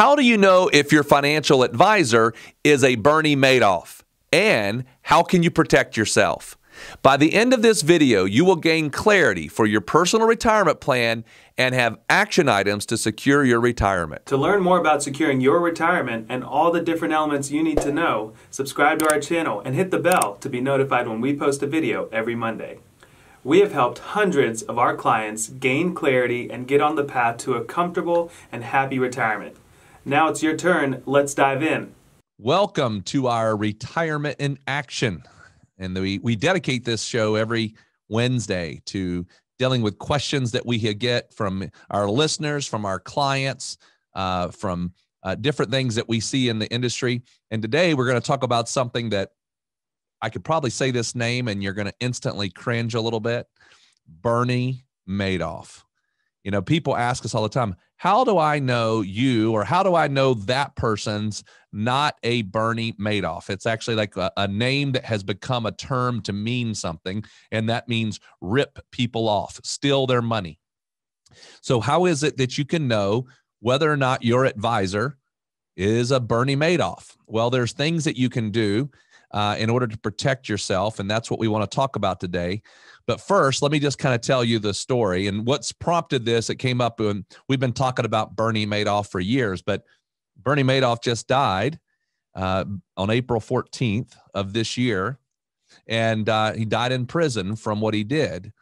How do you know if your financial advisor is a Bernie Madoff? And how can you protect yourself? By the end of this video, you will gain clarity for your personal retirement plan and have action items to secure your retirement. To learn more about securing your retirement and all the different elements you need to know, subscribe to our channel and hit the bell to be notified when we post a video every Monday. We have helped hundreds of our clients gain clarity and get on the path to a comfortable and happy retirement. Now it's your turn. Let's dive in. Welcome to our Retirement in Action. And we dedicate this show every Wednesday to dealing with questions that we get from our listeners, from our clients, from different things that we see in the industry. And today we're going to talk about something that I could probably say this name and you're going to instantly cringe a little bit. Bernie Madoff. You know, people ask us all the time, how do I know you, or how do I know that person's not a Bernie Madoff? It's actually like a name that has become a term to mean something, and that means rip people off, steal their money. So how is it that you can know whether or not your advisor is a Bernie Madoff? Well, there's things that you can do in order to protect yourself, and that's what we want to talk about today. But first, let me just kind of tell you the story and what's prompted this. It came up when we've been talking about Bernie Madoff for years, but Bernie Madoff just died on April 14th of this year, and he died in prison from what he did.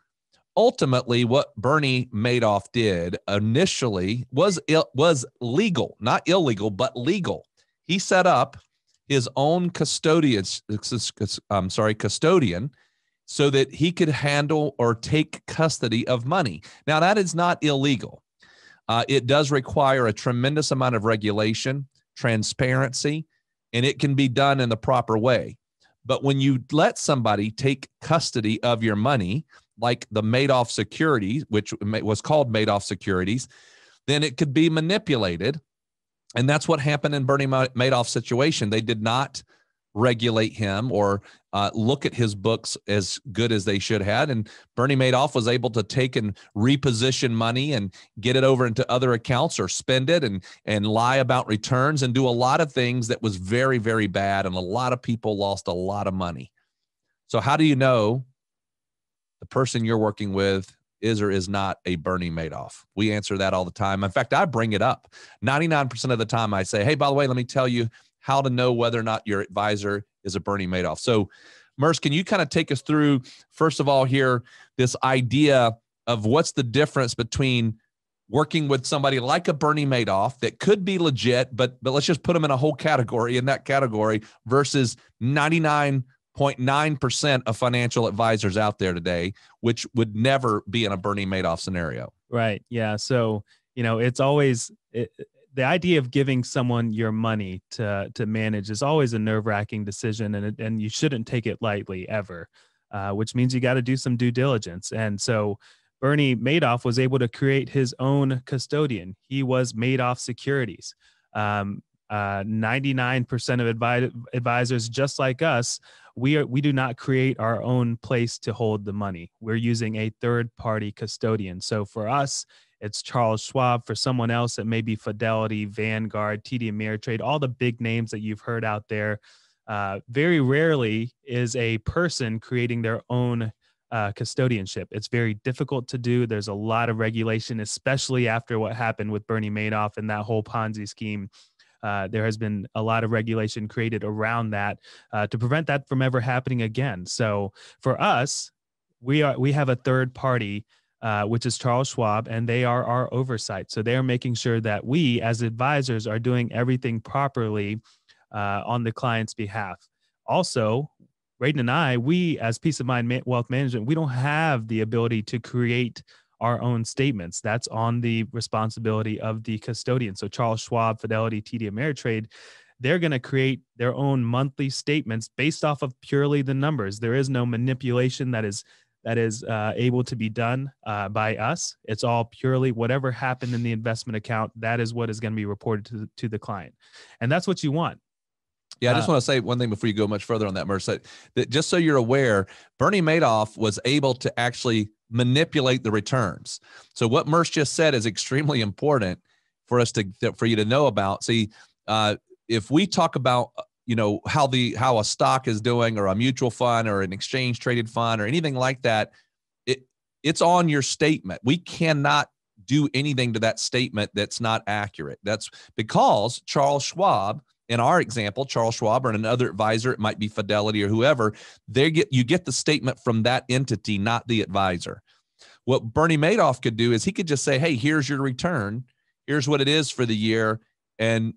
Ultimately, what Bernie Madoff did initially was legal, not illegal, but legal. He set up his own custodian so that he could handle or take custody of money. Now, that is not illegal. It does require a tremendous amount of regulation, transparency, and it can be done in the proper way. But when you let somebody take custody of your money, like the Madoff Securities, which was called Madoff Securities, then it could be manipulated. And that's what happened in Bernie Madoff's situation. They did not regulate him or look at his books as good as they should have. And Bernie Madoff was able to take and reposition money and get it over into other accounts or spend it and lie about returns and do a lot of things that was very, very bad. And a lot of people lost a lot of money. So how do you know the person you're working with is or is not a Bernie Madoff? We answer that all the time. In fact, I bring it up. 99% of the time I say, hey, by the way, let me tell you how to know whether or not your advisor is a Bernie Madoff. So, Merce, can you kind of take us through, first of all, here, this idea of what's the difference between working with somebody like a Bernie Madoff that could be legit, but let's just put them in a whole category, in that category, versus 99.9% of financial advisors out there today, which would never be in a Bernie Madoff scenario. Right. Yeah. So, you know, it's always the idea of giving someone your money to manage is always a nerve-wracking decision, and you shouldn't take it lightly ever, which means you got to do some due diligence. And so Bernie Madoff was able to create his own custodian. He was Madoff Securities. 99% of advisors, just like us, we do not create our own place to hold the money. We're using a third-party custodian. So for us, it's Charles Schwab. For someone else, it may be Fidelity, Vanguard, TD Ameritrade, all the big names that you've heard out there. Very rarely is a person creating their own custodianship. It's very difficult to do. There's a lot of regulation, especially after what happened with Bernie Madoff and that whole Ponzi scheme. There has been a lot of regulation created around that to prevent that from ever happening again. So for us, we have a third party, which is Charles Schwab, and they are our oversight. So they're making sure that we, as advisors, are doing everything properly on the client's behalf. Also, Braden and I, we as Peace of Mind Wealth Management, we don't have the ability to create our own statements. That's on the responsibility of the custodian. So Charles Schwab, Fidelity, TD Ameritrade, they're going to create their own monthly statements based off of purely the numbers. There is no manipulation that is able to be done by us. It's all purely whatever happened in the investment account. That is what is going to be reported to the client. And that's what you want. Yeah, I just want to say one thing before you go much further on that, Merce, that just so you're aware, Bernie Madoff was able to actually manipulate the returns. So what Merce just said is extremely important. for us for you to know about. See, if we talk about, how a stock is doing, or a mutual fund, or an exchange traded fund, or anything like that, it's on your statement. We cannot do anything to that statement that's not accurate. That's because Charles Schwab, in our example, Charles Schwab or another advisor, it might be Fidelity or whoever, you get the statement from that entity, not the advisor. What Bernie Madoff could do is he could just say, hey, here's your return. Here's what it is for the year. And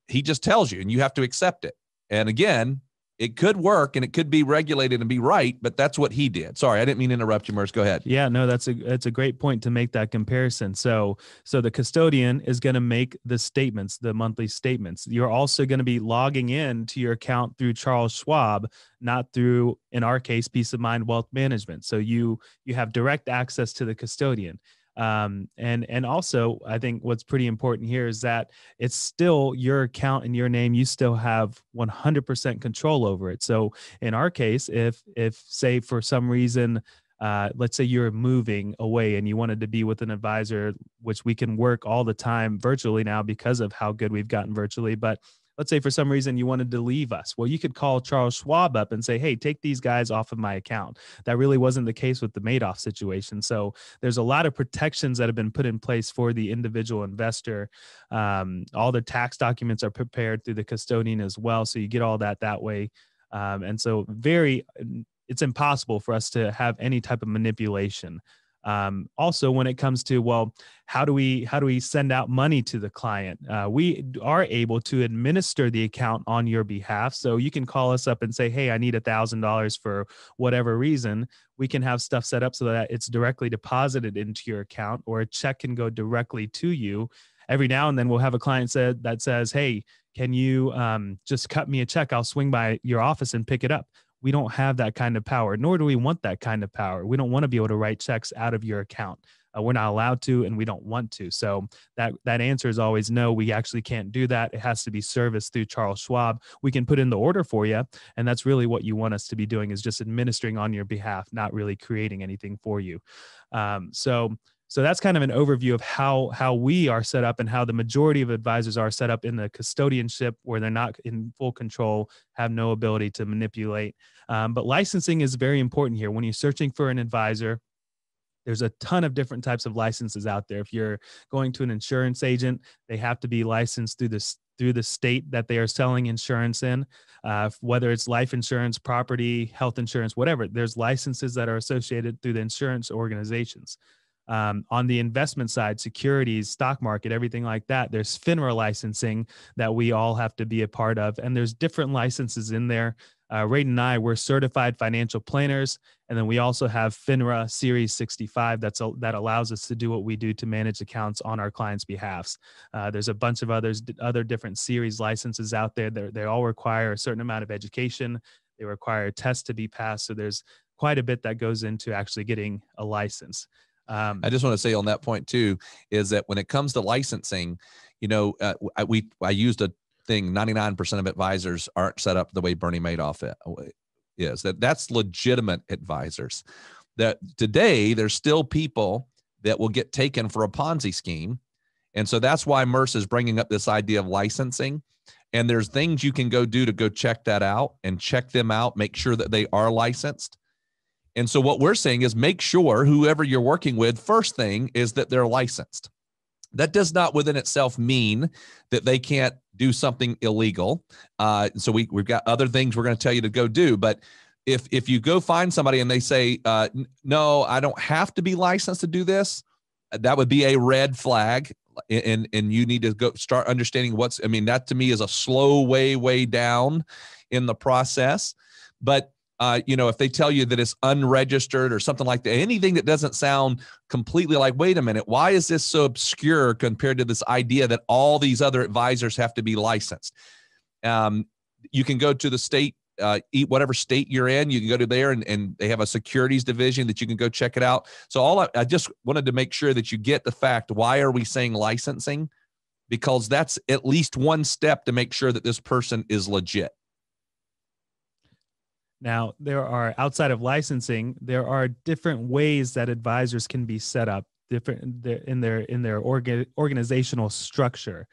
he just tells you, and you have to accept it. And again, it could work and it could be regulated and be right, but that's what he did. Sorry, I didn't mean to interrupt you, Merce. Go ahead. Yeah, no, that's a great point to make that comparison. So the custodian is going to make the statements, the monthly statements. You're also going to be logging in to your account through Charles Schwab, not through, in our case, Peace of Mind Wealth Management. So you have direct access to the custodian. And also, I think what's pretty important here is that it's still your account in your name. You still have 100% control over it. So in our case, if say for some reason, let's say you're moving away and you wanted to be with an advisor, which we can work all the time virtually now because of how good we've gotten virtually. But let's say for some reason you wanted to leave us. Well, you could call Charles Schwab up and say, hey, take these guys off of my account. That really wasn't the case with the Madoff situation. So there's a lot of protections that have been put in place for the individual investor. All the tax documents are prepared through the custodian as well. So you get all that way. And so it's impossible for us to have any type of manipulation. Also, when it comes to, well, how do we send out money to the client? We are able to administer the account on your behalf. So you can call us up and say, hey, I need $1,000 for whatever reason. We can have stuff set up so that it's directly deposited into your account, or a check can go directly to you. Every now and then we'll have a client that says, hey, can you just cut me a check? I'll swing by your office and pick it up. We don't have that kind of power, nor do we want that kind of power. We don't want to be able to write checks out of your account. We're not allowed to, and we don't want to. So that answer is always no, we actually can't do that. It has to be serviced through Charles Schwab. We can put in the order for you, and that's really what you want us to be doing, is just administering on your behalf, not really creating anything for you. So that's kind of an overview of how we are set up and how the majority of advisors are set up in the custodianship, where they're not in full control, have no ability to manipulate. But licensing is very important here. When you're searching for an advisor, there's a ton of different types of licenses out there. If you're going to an insurance agent, they have to be licensed through the state that they are selling insurance in, whether it's life insurance, property, health insurance, whatever. There's licenses that are associated through the insurance organizations. On the investment side, securities, stock market, everything like that, there's FINRA licensing that we all have to be a part of. And there's different licenses in there. Rayden and I, we're certified financial planners. And then we also have FINRA Series 65 that allows us to do what we do to manage accounts on our clients' behalfs. There's a bunch of other different series licenses out there. They all require a certain amount of education. They require tests to be passed. So there's quite a bit that goes into actually getting a license. I just want to say on that point too, is that when it comes to licensing, I used a thing, 99% of advisors aren't set up the way Bernie Madoff is. That's legitimate advisors. That today there's still people that will get taken for a Ponzi scheme. And so that's why Merce is bringing up this idea of licensing. And there's things you can go do to go check that out and check them out, make sure that they are licensed. And so what we're saying is make sure whoever you're working with, first thing is that they're licensed. That does not within itself mean that they can't do something illegal. So we've got other things we're going to tell you to go do. But if you go find somebody and they say, no, I don't have to be licensed to do this, that would be a red flag. And you need to go start understanding that to me is a slow way down in the process. But if they tell you that it's unregistered or something like that, anything that doesn't sound completely like, wait a minute, why is this so obscure compared to this idea that all these other advisors have to be licensed? You can go to the state, whatever state you're in, you can go to there and they have a securities division that you can go check it out. So I just wanted to make sure that you get the fact, why are we saying licensing? Because that's at least one step to make sure that this person is legit. Now, outside of licensing, there are different ways that advisors can be set up different in their organizational structure.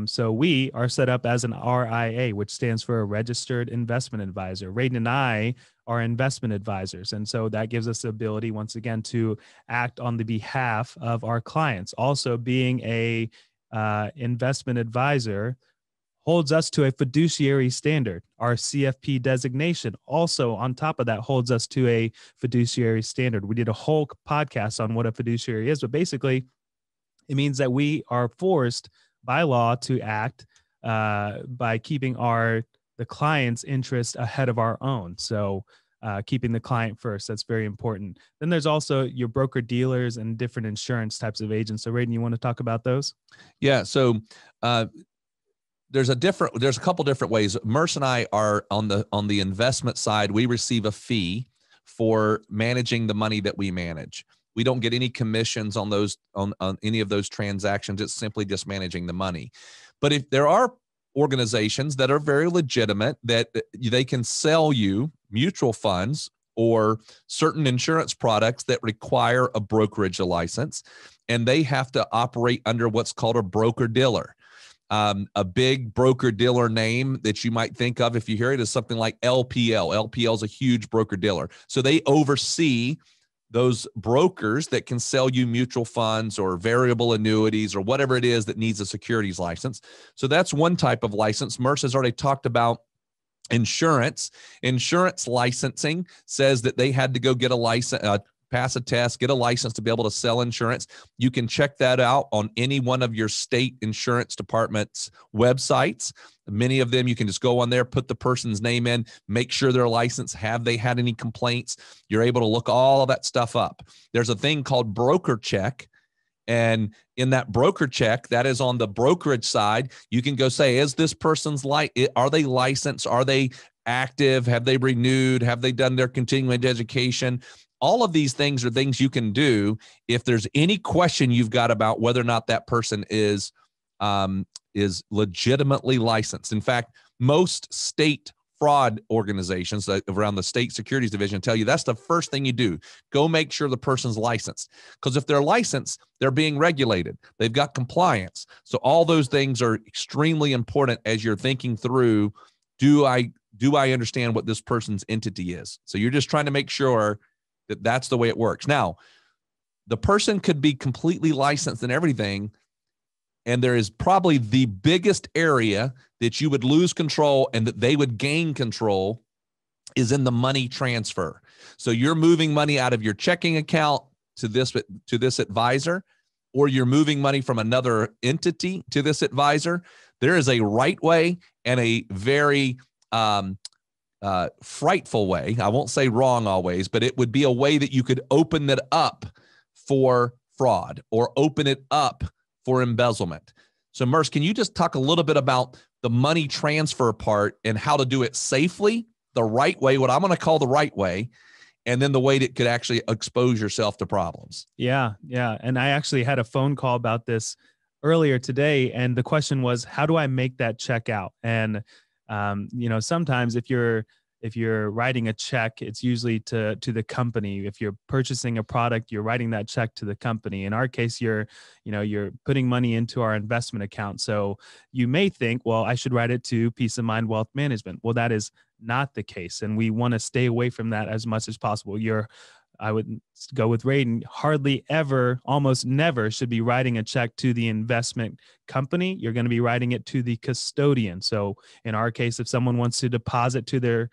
So we are set up as an RIA, which stands for a registered investment advisor. Radon and I are investment advisors. And so that gives us the ability, once again, to act on the behalf of our clients. Also, being a investment advisor holds us to a fiduciary standard. Our CFP designation also, on top of that, holds us to a fiduciary standard. We did a whole podcast on what a fiduciary is, but basically it means that we are forced by law to act by keeping the client's interest ahead of our own. So keeping the client first, that's very important. Then there's also your broker dealers and different insurance types of agents. So Radon, you want to talk about those? Yeah. So there's a couple different ways. Merce and I are on the investment side. We receive a fee for managing the money that we manage. We don't get any commissions on those on any of those transactions. It's simply just managing the money. But if there are organizations that are very legitimate, that they can sell you mutual funds or certain insurance products that require a brokerage license, and they have to operate under what's called a broker dealer. A big broker dealer name that you might think of if you hear it is something like LPL. LPL is a huge broker dealer. So they oversee those brokers that can sell you mutual funds or variable annuities or whatever it is that needs a securities license. So that's one type of license. Merce has already talked about insurance. Insurance licensing says that they had to go get a license, pass a test, get a license to be able to sell insurance. You can check that out on any one of your state insurance department's websites. Many of them, you can just go on there, put the person's name in, make sure they're licensed. Have they had any complaints? You're able to look all of that stuff up. There's a thing called broker check. And in that broker check, that is on the brokerage side. You can go say, is this person's are they licensed? Are they active? Have they renewed? Have they done their continuing education? All of these things are things you can do if there's any question you've got about whether or not that person is legitimately licensed. In fact, most state fraud organizations around the state securities division tell you that's the first thing you do. Go make sure the person's licensed. Because if they're licensed, they're being regulated. They've got compliance. So all those things are extremely important as you're thinking through, do I understand what this person's entity is? So you're just trying to make sure that that's the way it works. Now, the person could be completely licensed and everything, and there is probably the biggest area that you would lose control and that they would gain control is in the money transfer. So you're moving money out of your checking account to this advisor, or you're moving money from another entity to this advisor. There is a right way and a very frightful way. I won't say wrong always, but it would be a way that you could open it up for fraud or open it up for embezzlement. So Merce, can you just talk a little bit about the money transfer part and how to do it safely, the right way, what I'm going to call the right way, and then the way that could actually expose yourself to problems? Yeah. And I actually had a phone call about this earlier today, and the question was, how do I make that check out? And sometimes if you're writing a check, it's usually to the company. If you're purchasing a product, you're writing that check to the company. In our case, you're putting money into our investment account. So you may think, well, I should write it to Peace of Mind Wealth Management. Well, that is not the case. And we want to stay away from that as much as possible. I would go with Radon, hardly ever, almost never should be writing a check to the investment company. You're going to be writing it to the custodian. So in our case, if someone wants to deposit to their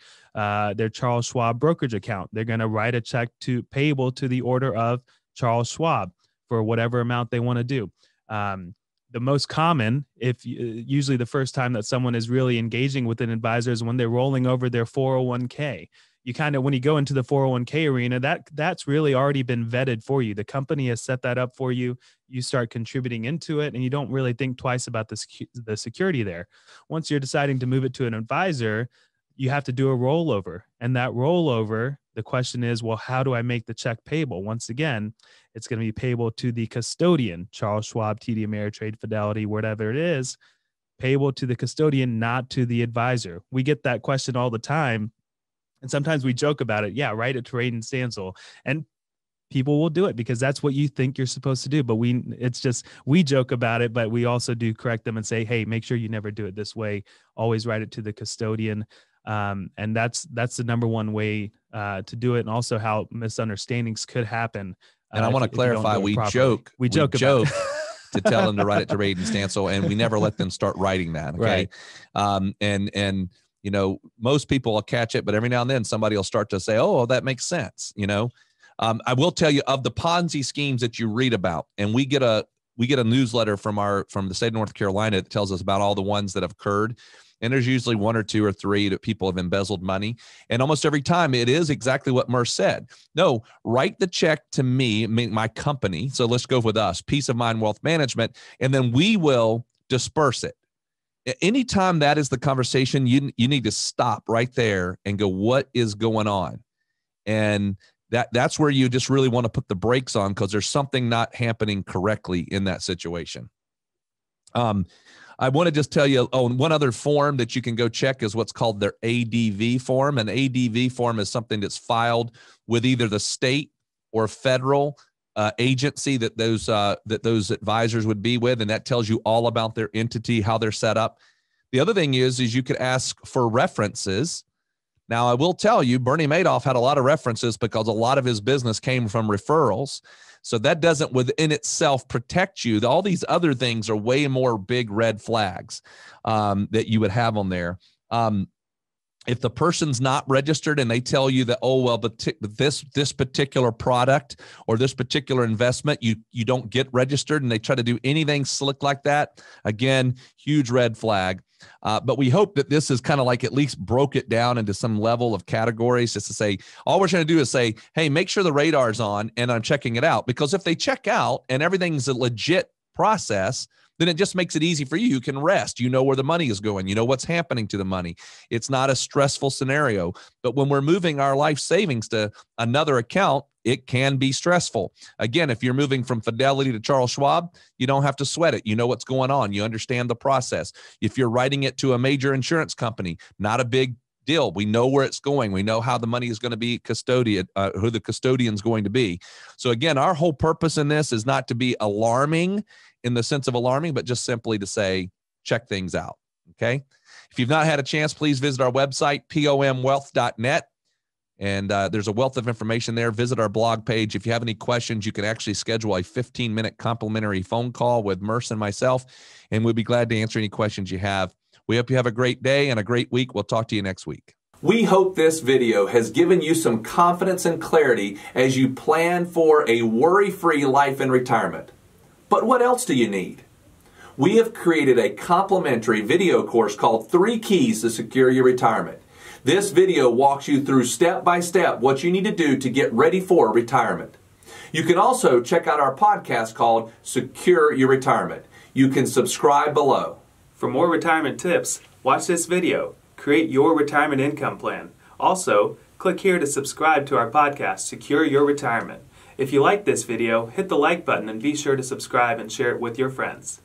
Charles Schwab brokerage account, they're going to write a check payable to the order of Charles Schwab for whatever amount they want to do. The most common, usually the first time that someone is really engaging with an advisor is when they're rolling over their 401k. You kind of, when you go into the 401k arena, that's really already been vetted for you. The company has set that up for you. You start contributing into it, and you don't really think twice about the security there. Once you're deciding to move it to an advisor, you have to do a rollover. And that rollover, the question is, well, how do I make the check payable? Once again, it's going to be payable to the custodian, Charles Schwab, TD Ameritrade, Fidelity, whatever it is, payable to the custodian, not to the advisor. We get that question all the time. And sometimes we joke about it. Yeah, write it to Radon Stansel. And people will do it because that's what you think you're supposed to do. But we joke about it, but we also do correct them and say, hey, make sure you never do it this way. Always write it to the custodian. And that's the number one way to do it. And also how misunderstandings could happen. And I want to clarify, we joke about it. To tell them to write it to Raid and Stancil, and we never let them start writing that. Okay. Right. And you know, most people will catch it, but every now and then somebody will start to say, oh, that makes sense. You know, I will tell you, of the Ponzi schemes that you read about, and we get a newsletter from the state of North Carolina that tells us about all the ones that have occurred. And there's usually 1 or 2 or 3 that people have embezzled money. And almost every time it is exactly what Merce said. No, write the check to me, my company. So let's go with us, Peace of Mind Wealth Management, and then we will disperse it. Anytime that is the conversation, you need to stop right there and go, what is going on? And that's where you just really want to put the brakes on, because there's something not happening correctly in that situation. I want to just tell you, one other form that you can go check is what's called their ADV form. An ADV form is something that's filed with either the state or federal agency that those advisors would be with, and that tells you all about their entity, how they're set up. The other thing is you could ask for references. Now, I will tell you, Bernie Madoff had a lot of references because a lot of his business came from referrals. So that doesn't within itself protect you. All these other things are way more big red flags that you would have on there. If the person's not registered and they tell you that, oh, well, but this particular product or this particular investment, you don't get registered, and they try to do anything slick like that, again, huge red flag. But we hope that this is kind of like at least broke it down into some level of categories, just to say, all we're trying to do is say, hey, make sure the radar's on and I'm checking it out. Because if they check out and everything's a legit process, then it just makes it easy for you. You can rest. You know where the money is going. You know what's happening to the money. It's not a stressful scenario. But when we're moving our life savings to another account, it can be stressful. Again, if you're moving from Fidelity to Charles Schwab, you don't have to sweat it. You know what's going on. You understand the process. If you're writing it to a major insurance company, not a big deal. We know where it's going. We know how the money is going to be custodied, who the custodian is going to be. So again, our whole purpose in this is not to be alarming in the sense of alarming, but just simply to say, check things out. Okay. If you've not had a chance, please visit our website, pomwealth.net. And there's a wealth of information there. Visit our blog page. If you have any questions, you can actually schedule a 15-minute complimentary phone call with Merce and myself, and we'll be glad to answer any questions you have. We hope you have a great day and a great week. We'll talk to you next week. We hope this video has given you some confidence and clarity as you plan for a worry-free life in retirement. But what else do you need? We have created a complimentary video course called 3 Keys to Secure Your Retirement. This video walks you through step by step what you need to do to get ready for retirement. You can also check out our podcast called Secure Your Retirement. You can subscribe below. For more retirement tips, watch this video. Create your retirement income plan. Also, click here to subscribe to our podcast, Secure Your Retirement. If you like this video, hit the like button and be sure to subscribe and share it with your friends.